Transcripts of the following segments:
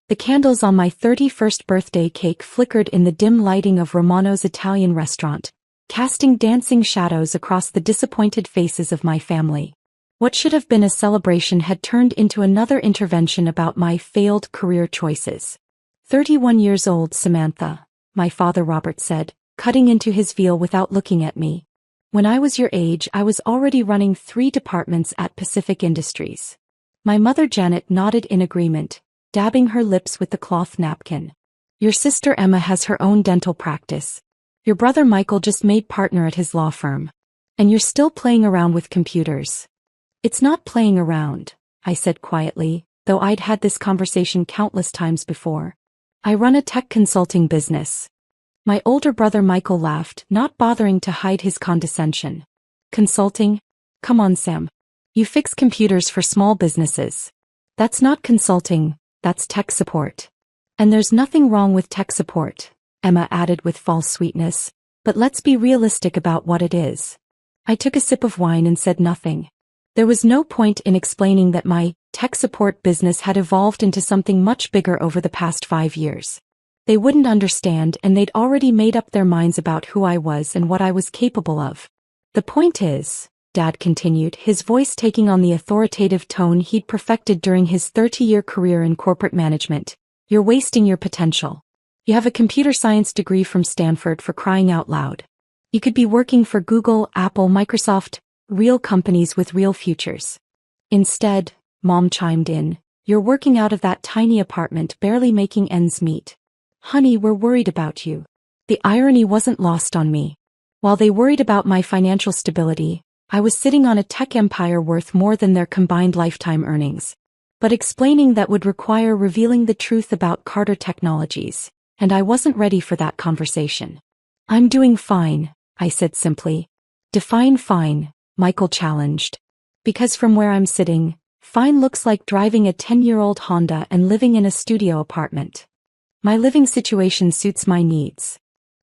The candles on my 31st birthday cake flickered in the dim lighting of Romano's Italian restaurant, casting dancing shadows across the disappointed faces of my family. What should have been a celebration had turned into another intervention about my failed career choices. 31 years old, Samantha, my father Robert said, cutting into his veal without looking at me. When I was your age, I was already running 3 departments at Pacific Industries. My mother Janet nodded in agreement, dabbing her lips with the cloth napkin. Your sister Emma has her own dental practice. Your brother Michael just made partner at his law firm. And you're still playing around with computers. It's not playing around, I said quietly, though I'd had this conversation countless times before. I run a tech consulting business. My older brother Michael laughed, not bothering to hide his condescension. Consulting? Come on, Sam. You fix computers for small businesses. That's not consulting, that's tech support. And there's nothing wrong with tech support, Emma added with false sweetness, but let's be realistic about what it is. I took a sip of wine and said nothing. There was no point in explaining that my tech support business had evolved into something much bigger over the past 5 years. They wouldn't understand, and they'd already made up their minds about who I was and what I was capable of. The point is, Dad continued, his voice taking on the authoritative tone he'd perfected during his 30-year career in corporate management, you're wasting your potential. You have a computer science degree from Stanford, for crying out loud. You could be working for Google, Apple, Microsoft, real companies with real futures. Instead, Mom chimed in, you're working out of that tiny apartment, barely making ends meet. Honey, we're worried about you. The irony wasn't lost on me. While they worried about my financial stability, I was sitting on a tech empire worth more than their combined lifetime earnings. But explaining that would require revealing the truth about Carter Technologies, and I wasn't ready for that conversation. I'm doing fine, I said simply. Define fine, Michael challenged. Because from where I'm sitting, fine looks like driving a 10-year-old Honda and living in a studio apartment. My living situation suits my needs.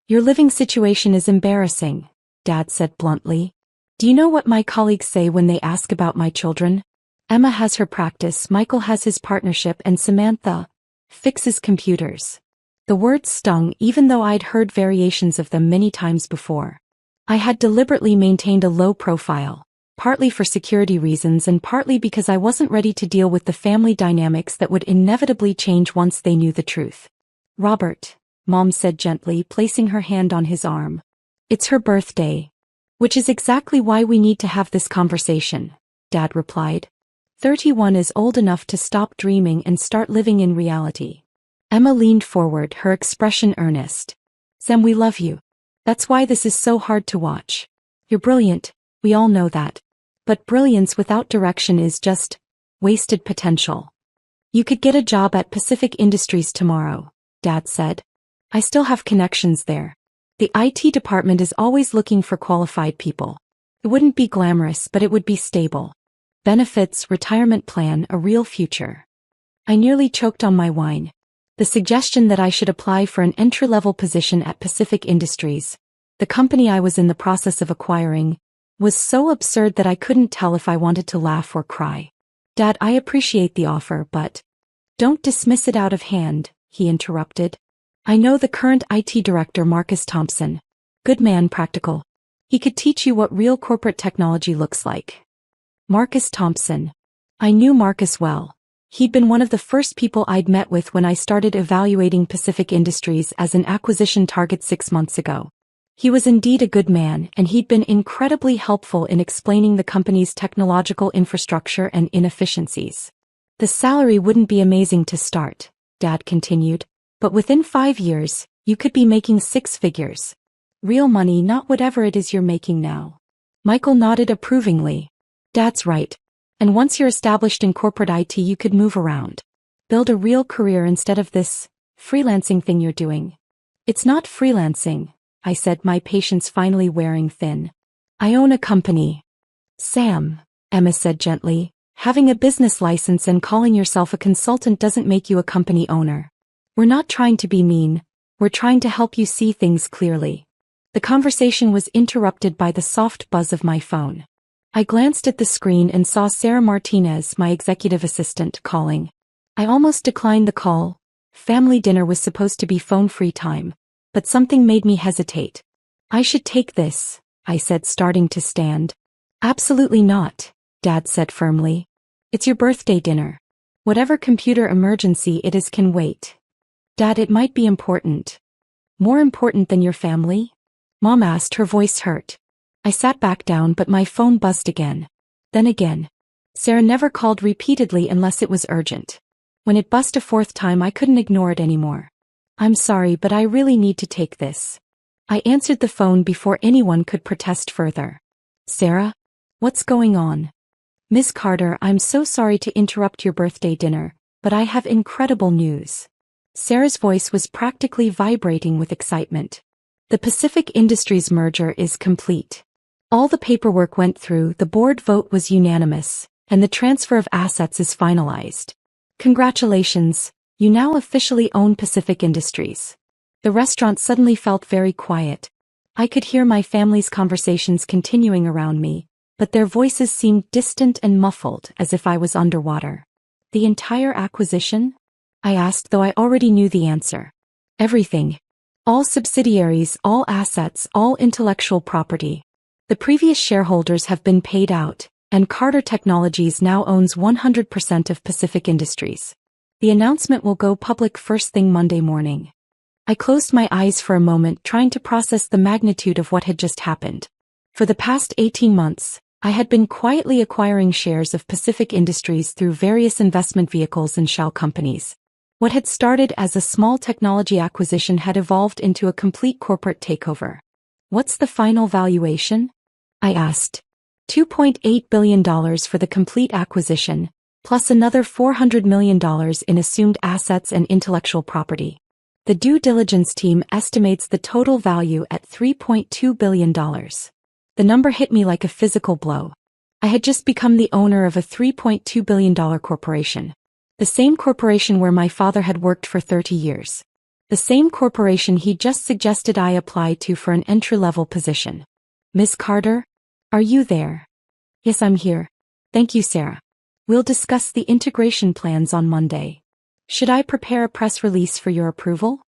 Your living situation is embarrassing, Dad said bluntly. Do you know what my colleagues say when they ask about my children? Emma has her practice, Michael has his partnership, and Samantha fixes computers. The words stung, even though I'd heard variations of them many times before. I had deliberately maintained a low profile, partly for security reasons and partly because I wasn't ready to deal with the family dynamics that would inevitably change once they knew the truth. Robert, Mom said gently, placing her hand on his arm. It's her birthday. Which is exactly why we need to have this conversation, Dad replied. 31 is old enough to stop dreaming and start living in reality. Emma leaned forward, her expression earnest. Sam, we love you. That's why this is so hard to watch. You're brilliant, we all know that. But brilliance without direction is just wasted potential. You could get a job at Pacific Industries tomorrow, Dad said. I still have connections there. The IT department is always looking for qualified people. It wouldn't be glamorous, but it would be stable. Benefits, retirement plan, a real future. I nearly choked on my wine. The suggestion that I should apply for an entry-level position at Pacific Industries, the company I was in the process of acquiring, was so absurd that I couldn't tell if I wanted to laugh or cry. Dad, I appreciate the offer, but don't dismiss it out of hand, he interrupted. I know the current IT director, Marcus Thompson. Good man, practical. He could teach you what real corporate technology looks like. Marcus Thompson. I knew Marcus well. He'd been one of the first people I'd met with when I started evaluating Pacific Industries as an acquisition target 6 months ago. He was indeed a good man, and he'd been incredibly helpful in explaining the company's technological infrastructure and inefficiencies. The salary wouldn't be amazing to start, Dad continued, but within 5 years, you could be making 6 figures. Real money, not whatever it is you're making now. Michael nodded approvingly. Dad's right. And once you're established in corporate IT, you could move around. Build a real career instead of this freelancing thing you're doing. It's not freelancing, I said, my patience finally wearing thin. I own a company. Sam, Emma said gently, having a business license and calling yourself a consultant doesn't make you a company owner. We're not trying to be mean, we're trying to help you see things clearly. The conversation was interrupted by the soft buzz of my phone. I glanced at the screen and saw Sarah Martinez, my executive assistant, calling. I almost declined the call, Family dinner was supposed to be phone-free time, but something made me hesitate. I should take this, I said, starting to stand. Absolutely not, Dad said firmly. It's your birthday dinner. Whatever computer emergency it is can wait. Dad, it might be important. More important than your family? Mom asked, her voice hurt. I sat back down, but my phone buzzed again. Then again. Sarah never called repeatedly unless it was urgent. When it buzzed a fourth time, I couldn't ignore it anymore. I'm sorry, but I really need to take this. I answered the phone before anyone could protest further. Sarah? What's going on? Miss Carter, I'm so sorry to interrupt your birthday dinner, but I have incredible news. Sarah's voice was practically vibrating with excitement. The Pacific Industries merger is complete. All the paperwork went through, the board vote was unanimous, and the transfer of assets is finalized. Congratulations, you now officially own Pacific Industries. The restaurant suddenly felt very quiet. I could hear my family's conversations continuing around me, but their voices seemed distant and muffled, as if I was underwater. The entire acquisition? I asked, though I already knew the answer. Everything. All subsidiaries, all assets, all intellectual property. The previous shareholders have been paid out, and Carter Technologies now owns 100% of Pacific Industries. The announcement will go public first thing Monday morning. I closed my eyes for a moment, trying to process the magnitude of what had just happened. For the past 18 months, I had been quietly acquiring shares of Pacific Industries through various investment vehicles and shell companies. What had started as a small technology acquisition had evolved into a complete corporate takeover. What's the final valuation? I asked. $2.8 billion for the complete acquisition, plus another $400 million in assumed assets and intellectual property. The due diligence team estimates the total value at $3.2 billion. The number hit me like a physical blow. I had just become the owner of a $3.2 billion corporation. The same corporation where my father had worked for 30 years. The same corporation he just suggested I apply to for an entry-level position. Miss Carter? Are you there? Yes, I'm here. Thank you, Sarah. We'll discuss the integration plans on Monday. Should I prepare a press release for your approval?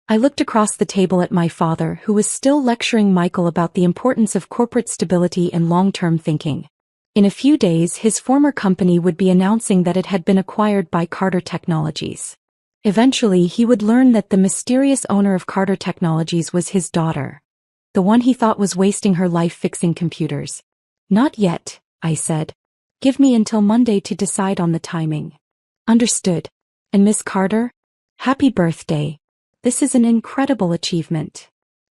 I looked across the table at my father, who was still lecturing Michael about the importance of corporate stability and long-term thinking. In a few days, his former company would be announcing that it had been acquired by Carter Technologies. Eventually, he would learn that the mysterious owner of Carter Technologies was his daughter. The one he thought was wasting her life fixing computers. Not yet, I said. Give me until Monday to decide on the timing. Understood. And Miss Carter? Happy birthday. This is an incredible achievement.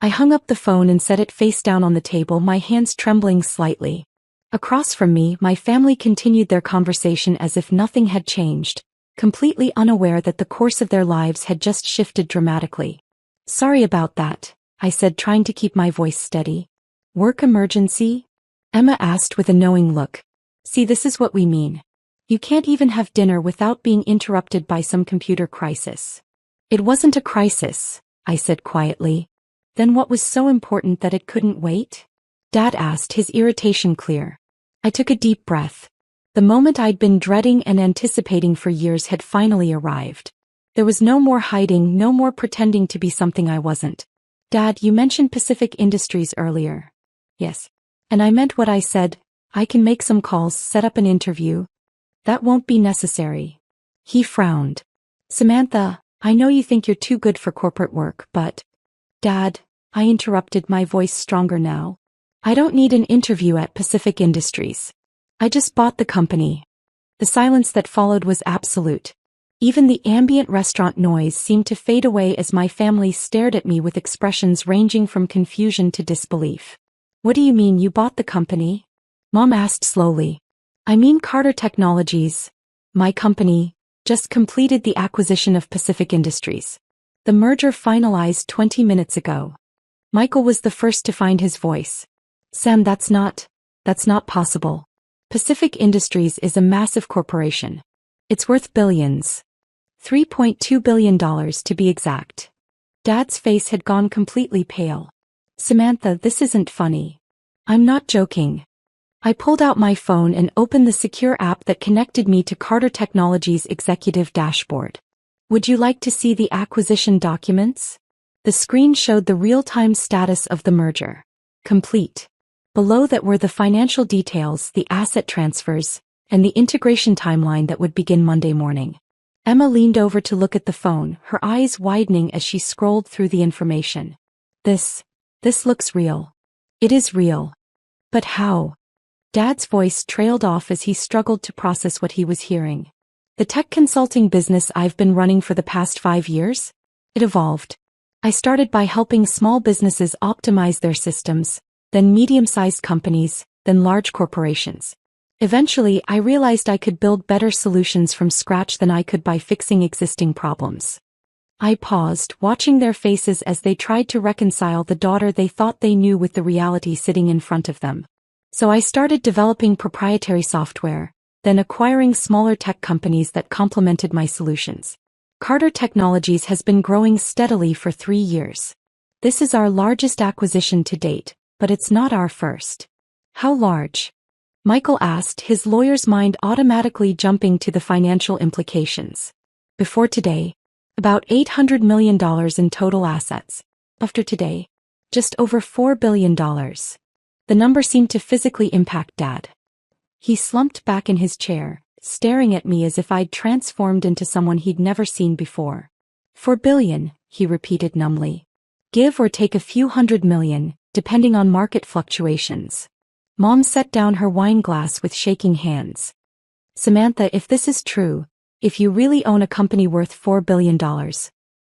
I hung up the phone and set it face down on the table, my hands trembling slightly. Across from me, my family continued their conversation as if nothing had changed, completely unaware that the course of their lives had just shifted dramatically. Sorry about that, I said, trying to keep my voice steady. Work emergency? Emma asked with a knowing look. See, this is what we mean. You can't even have dinner without being interrupted by some computer crisis. It wasn't a crisis, I said quietly. Then what was so important that it couldn't wait? Dad asked, his irritation clear. I took a deep breath. The moment I'd been dreading and anticipating for years had finally arrived. There was no more hiding, no more pretending to be something I wasn't. Dad, you mentioned Pacific Industries earlier. Yes. And I meant what I said. I can make some calls, set up an interview. That won't be necessary. He frowned. Samantha, I know you think you're too good for corporate work, but... Dad, I interrupted, my voice stronger now. I don't need an interview at Pacific Industries. I just bought the company. The silence that followed was absolute. Even the ambient restaurant noise seemed to fade away as my family stared at me with expressions ranging from confusion to disbelief. What do you mean you bought the company? Mom asked slowly. I mean Carter Technologies. My company just completed the acquisition of Pacific Industries. The merger finalized 20 minutes ago. Michael was the first to find his voice. Sam, that's not possible. Pacific Industries is a massive corporation. It's worth billions. $3.2 billion to be exact. Dad's face had gone completely pale. Samantha, this isn't funny. I'm not joking. I pulled out my phone and opened the secure app that connected me to Carter Technologies' executive dashboard. Would you like to see the acquisition documents? The screen showed the real-time status of the merger. Complete. Below that were the financial details, the asset transfers, and the integration timeline that would begin Monday morning. Emma leaned over to look at the phone, her eyes widening as she scrolled through the information. This looks real. It is real. But how? Dad's voice trailed off as he struggled to process what he was hearing. The tech consulting business I've been running for the past 5 years? It evolved. I started by helping small businesses optimize their systems, then medium-sized companies, then large corporations. Eventually, I realized I could build better solutions from scratch than I could by fixing existing problems. I paused, watching their faces as they tried to reconcile the daughter they thought they knew with the reality sitting in front of them. So I started developing proprietary software, then acquiring smaller tech companies that complemented my solutions. Carter Technologies has been growing steadily for 3 years. This is our largest acquisition to date, but it's not our first. How large? Michael asked, his lawyer's mind automatically jumping to the financial implications. Before today, about $800 million in total assets. After today, just over $4 billion. The number seemed to physically impact Dad. He slumped back in his chair, staring at me as if I'd transformed into someone he'd never seen before. $4 billion, he repeated numbly. Give or take a few $100 million, depending on market fluctuations. Mom set down her wine glass with shaking hands. Samantha, if this is true, if you really own a company worth $4 billion,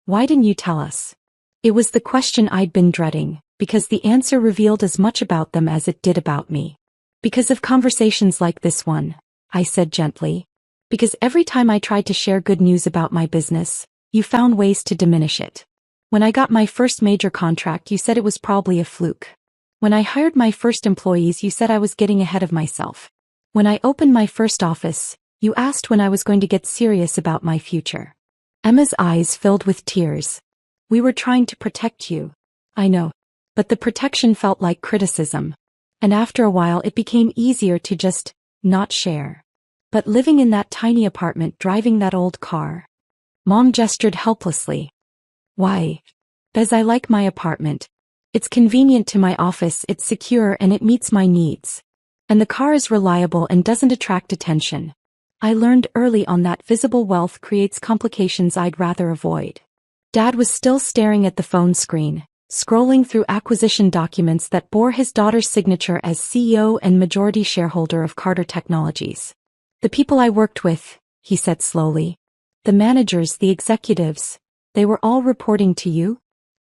why didn't you tell us? It was the question I'd been dreading, because the answer revealed as much about them as it did about me. Because of conversations like this one, I said gently. Because every time I tried to share good news about my business, you found ways to diminish it. When I got my first major contract, you said it was probably a fluke. When I hired my first employees, you said I was getting ahead of myself. When I opened my first office, you asked when I was going to get serious about my future. Emma's eyes filled with tears. We were trying to protect you. I know. But the protection felt like criticism. And after a while it became easier to just not share. But living in that tiny apartment, driving that old car. Mom gestured helplessly. Why? Because I like my apartment. It's convenient to my office, it's secure, and it meets my needs. And the car is reliable and doesn't attract attention. I learned early on that visible wealth creates complications I'd rather avoid. Dad was still staring at the phone screen, scrolling through acquisition documents that bore his daughter's signature as CEO and majority shareholder of Carter Technologies. The people I worked with, he said slowly. The managers, the executives, they were all reporting to you?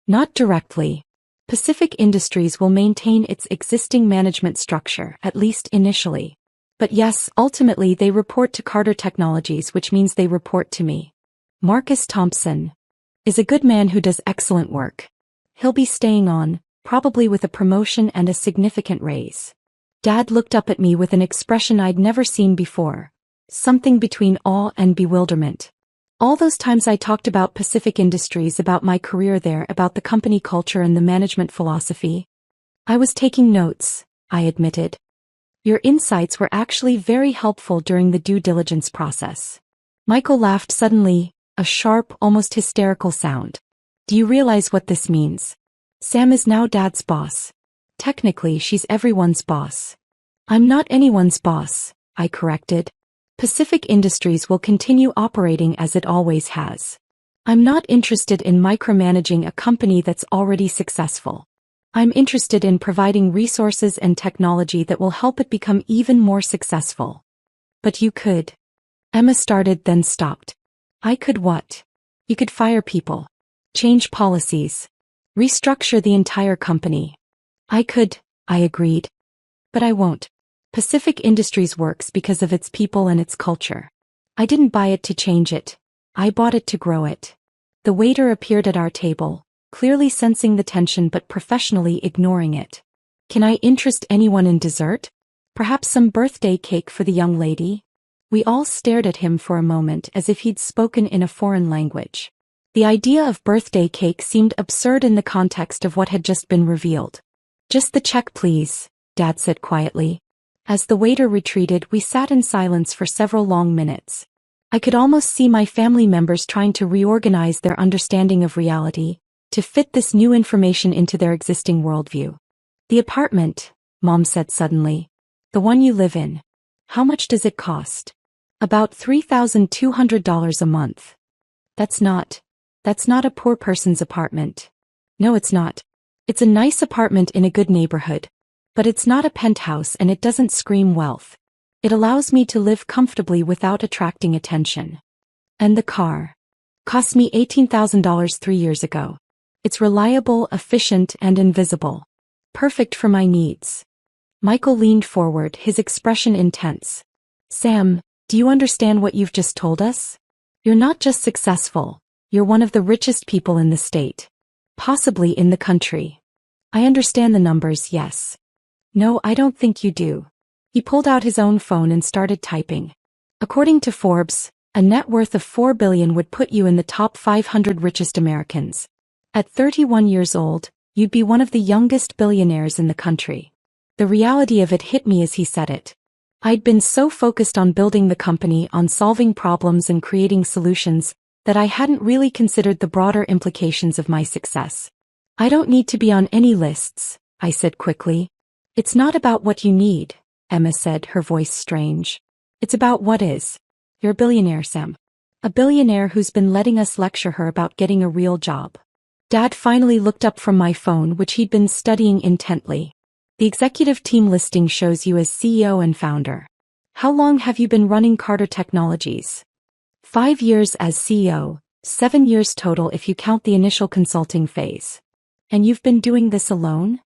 Not directly. Pacific Industries will maintain its existing management structure, at least initially. But yes, ultimately they report to Carter Technologies, which means they report to me. Marcus Thompson is a good man who does excellent work. He'll be staying on, probably with a promotion and a significant raise. Dad looked up at me with an expression I'd never seen before. Something between awe and bewilderment. All those times I talked about Pacific Industries, about my career there, about the company culture and the management philosophy. I was taking notes, I admitted. Your insights were actually very helpful during the due diligence process. Michael laughed suddenly, a sharp, almost hysterical sound. Do you realize what this means? Sam is now Dad's boss. Technically, she's everyone's boss. I'm not anyone's boss, I corrected. Pacific Industries will continue operating as it always has. I'm not interested in micromanaging a company that's already successful. I'm interested in providing resources and technology that will help it become even more successful. But you could. Emma started, then stopped. I could what? You could fire people. Change policies. Restructure the entire company. I could, I agreed. But I won't. Pacific Industries works because of its people and its culture. I didn't buy it to change it. I bought it to grow it. The waiter appeared at our table, clearly sensing the tension but professionally ignoring it. Can I interest anyone in dessert? Perhaps some birthday cake for the young lady? We all stared at him for a moment as if he'd spoken in a foreign language. The idea of birthday cake seemed absurd in the context of what had just been revealed. Just the check, please, Dad said quietly. As the waiter retreated, we sat in silence for several long minutes. I could almost see my family members trying to reorganize their understanding of reality, to fit this new information into their existing worldview. The apartment, Mom said suddenly. The one you live in. How much does it cost? About $3,200 a month. That's not a poor person's apartment. No, it's not. It's a nice apartment in a good neighborhood. But it's not a penthouse and it doesn't scream wealth. It allows me to live comfortably without attracting attention. And the car. Cost me $18,000 3 years ago. It's reliable, efficient, and invisible. Perfect for my needs. Michael leaned forward, his expression intense. Sam, do you understand what you've just told us? You're not just successful, you're one of the richest people in the state. Possibly in the country. I understand the numbers, yes. No, I don't think you do. He pulled out his own phone and started typing. According to Forbes, a net worth of $4 billion would put you in the top 500 richest Americans. At 31 years old, you'd be one of the youngest billionaires in the country. The reality of it hit me as he said it. I'd been so focused on building the company, on solving problems and creating solutions, that I hadn't really considered the broader implications of my success. I don't need to be on any lists, I said quickly. It's not about what you need, Emma said, her voice strange. It's about what is. You're a billionaire, Sam. A billionaire who's been letting us lecture her about getting a real job. Dad finally looked up from my phone, which he'd been studying intently. The executive team listing shows you as CEO and founder. How long have you been running Carter Technologies? 5 years as CEO, 7 years total if you count the initial consulting phase. And you've been doing this alone?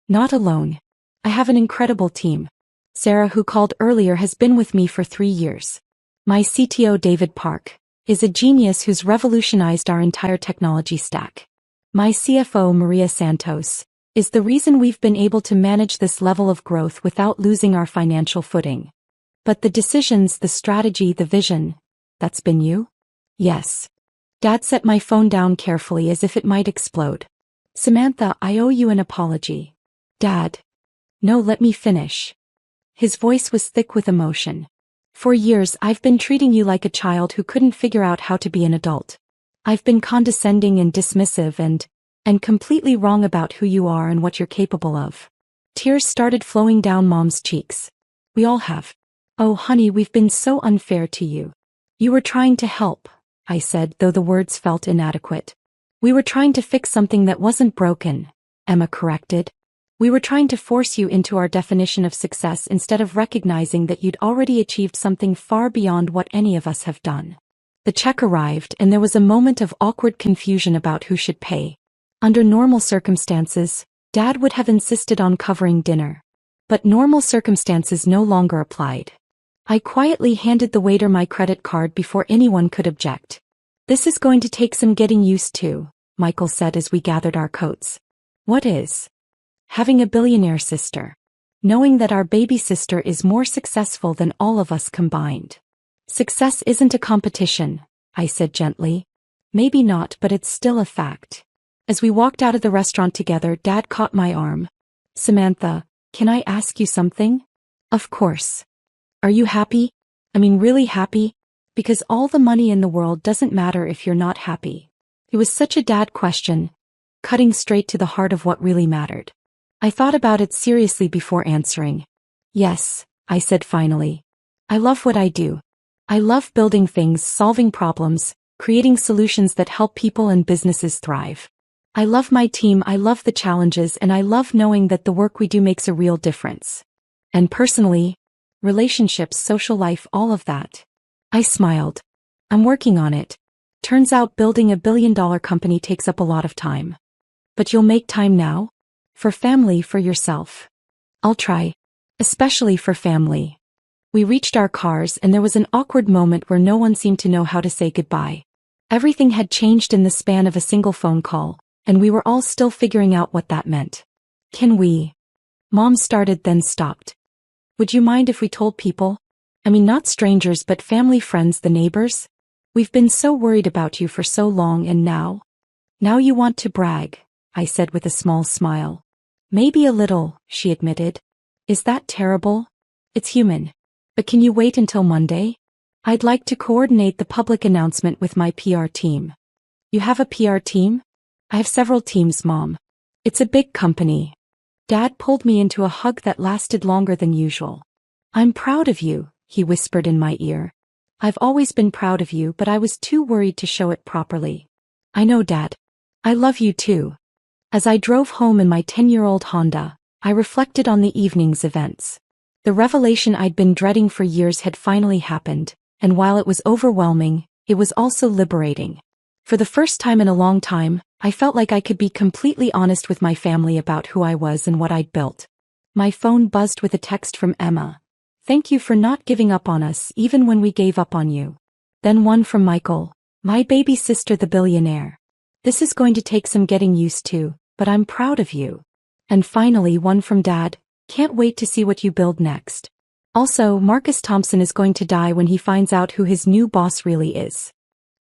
Not alone. I have an incredible team. Sarah, who called earlier, has been with me for 3 years. My CTO, David Park, is a genius who's revolutionized our entire technology stack. My CFO, Maria Santos, is the reason we've been able to manage this level of growth without losing our financial footing. But the decisions, the strategy, the vision, that's been you? Yes. Dad set my phone down carefully as if it might explode. Samantha, I owe you an apology. Dad. No, let me finish. His voice was thick with emotion. For years I've been treating you like a child who couldn't figure out how to be an adult. I've been condescending and dismissive and completely wrong about who you are and what you're capable of. Tears started flowing down Mom's cheeks. We all have. Oh, honey, we've been so unfair to you. You were trying to help, I said, though the words felt inadequate. We were trying to fix something that wasn't broken, Emma corrected. We were trying to force you into our definition of success instead of recognizing that you'd already achieved something far beyond what any of us have done. The check arrived and there was a moment of awkward confusion about who should pay. Under normal circumstances, Dad would have insisted on covering dinner. But normal circumstances no longer applied. I quietly handed the waiter my credit card before anyone could object. This is going to take some getting used to, Michael said as we gathered our coats. What is? Having a billionaire sister. Knowing that our baby sister is more successful than all of us combined. Success isn't a competition, I said gently. Maybe not, but it's still a fact. As we walked out of the restaurant together, Dad caught my arm. Samantha, can I ask you something? Of course. Are you happy? I mean really happy? Because all the money in the world doesn't matter if you're not happy. It was such a dad question, cutting straight to the heart of what really mattered. I thought about it seriously before answering. Yes, I said finally. I love what I do. I love building things, solving problems, creating solutions that help people and businesses thrive. I love my team, I love the challenges, and I love knowing that the work we do makes a real difference. And personally, relationships, social life, all of that. I smiled. I'm working on it. Turns out building a billion-dollar company takes up a lot of time. But you'll make time now? For family, for yourself. I'll try. Especially for family. We reached our cars and there was an awkward moment where no one seemed to know how to say goodbye. Everything had changed in the span of a single phone call, and we were all still figuring out what that meant. Can we? Mom started then stopped. Would you mind if we told people? I mean, not strangers but family, friends, the neighbors? We've been so worried about you for so long and now? Now you want to brag, I said with a small smile. Maybe a little, she admitted. Is that terrible? It's human. But can you wait until Monday? I'd like to coordinate the public announcement with my PR team. You have a PR team? I have several teams, Mom. It's a big company. Dad pulled me into a hug that lasted longer than usual. I'm proud of you, he whispered in my ear. I've always been proud of you, but I was too worried to show it properly. I know, Dad. I love you too. As I drove home in my 10-year-old Honda, I reflected on the evening's events. The revelation I'd been dreading for years had finally happened, and while it was overwhelming, it was also liberating. For the first time in a long time, I felt like I could be completely honest with my family about who I was and what I'd built. My phone buzzed with a text from Emma. Thank you for not giving up on us even when we gave up on you. Then one from Michael, my baby sister the billionaire. This is going to take some getting used to, but I'm proud of you. And finally one from Dad, can't wait to see what you build next. Also, Marcus Thompson is going to die when he finds out who his new boss really is.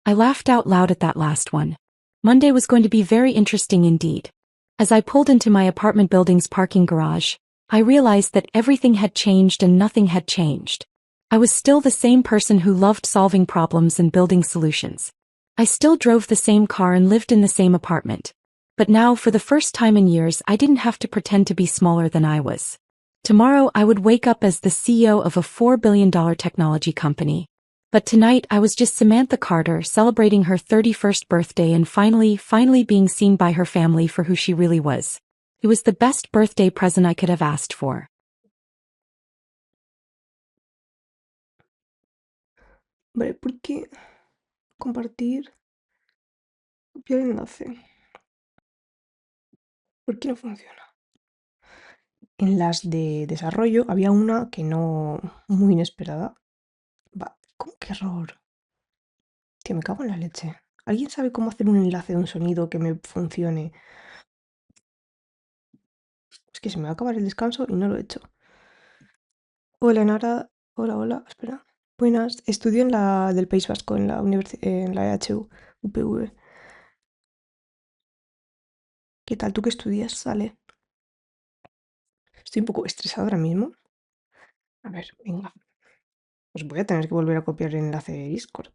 I laughed out loud at that last one. Monday was going to be very interesting indeed. As I pulled into my apartment building's parking garage, I realized that everything had changed and nothing had changed. I was still the same person who loved solving problems and building solutions. I still drove the same car and lived in the same apartment. But now, for the first time in years, I didn't have to pretend to be smaller than I was. Tomorrow I would wake up as the CEO of a $4 billion technology company. But tonight I was just Samantha Carter celebrating her 31st birthday and finally being seen by her family for who she really was. It was the best birthday present I could have asked for. Vale, ¿por qué compartir? Copiar enlace. ¿Por qué no funciona? En las de desarrollo había una que no, muy inesperada. Va, ¿cómo que error? Tío, me cago en la leche. ¿Alguien sabe cómo hacer un enlace de un sonido que me funcione? Es que se me va a acabar el descanso y no lo he hecho. Hola, Nara. Hola, hola. Espera. Buenas. Estudio en la del País Vasco, en la en la EHU, UPV. ¿Qué tal? ¿Tú qué estudias? Sale. Estoy un poco estresada ahora mismo. A ver, venga. Pues voy a tener que volver a copiar el enlace de Discord.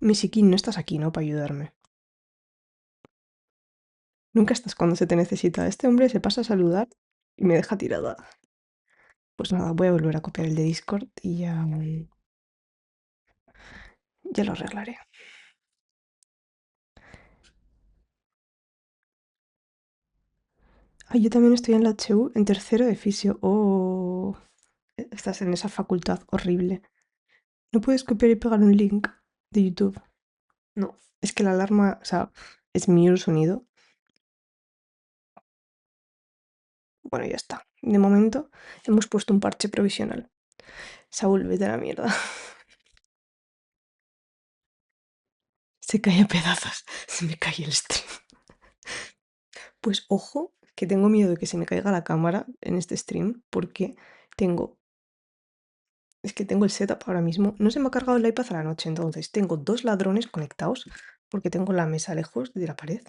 Misikin, no estás aquí, ¿no? Para ayudarme. Nunca estás cuando se te necesita. Este hombre se pasa a saludar y me deja tirada. Pues nada, voy a volver a copiar el de Discord y ya, ya lo arreglaré. Ah, yo también estoy en la HU en tercero de fisio. Oh, estás en esa facultad horrible. No puedes copiar y pegar un link de YouTube. No, es que la alarma, o sea, es mío el sonido. Bueno, ya está. De momento hemos puesto un parche provisional. Saúl, vete a la mierda. Se cae a pedazos. Se me cae el stream. Pues ojo, que tengo miedo de que se me caiga la cámara en este stream porque tengo... Es que tengo el setup ahora mismo. No se me ha cargado el iPad a la noche, entonces tengo dos ladrones conectados porque tengo la mesa lejos de la pared.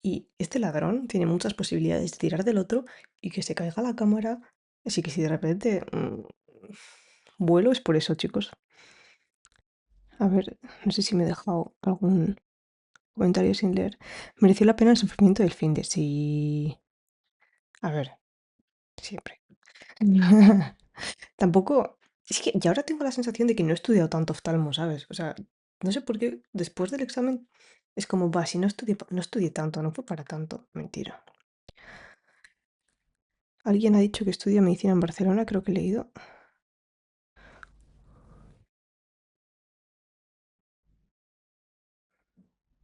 Y este ladrón tiene muchas posibilidades de tirar del otro y que se caiga la cámara. Así que si de repente vuelo es por eso, chicos. A ver, no sé si me he dejado algún comentario sin leer. Mereció la pena el sufrimiento del fin de sí. A ver, siempre. Tampoco. Es que ya ahora tengo la sensación de que no he estudiado tanto oftalmo, ¿sabes? O sea, no sé por qué después del examen es como, va, si no estudié tanto, no fue para tanto. Mentira. Alguien ha dicho que estudia medicina en Barcelona, creo que he leído.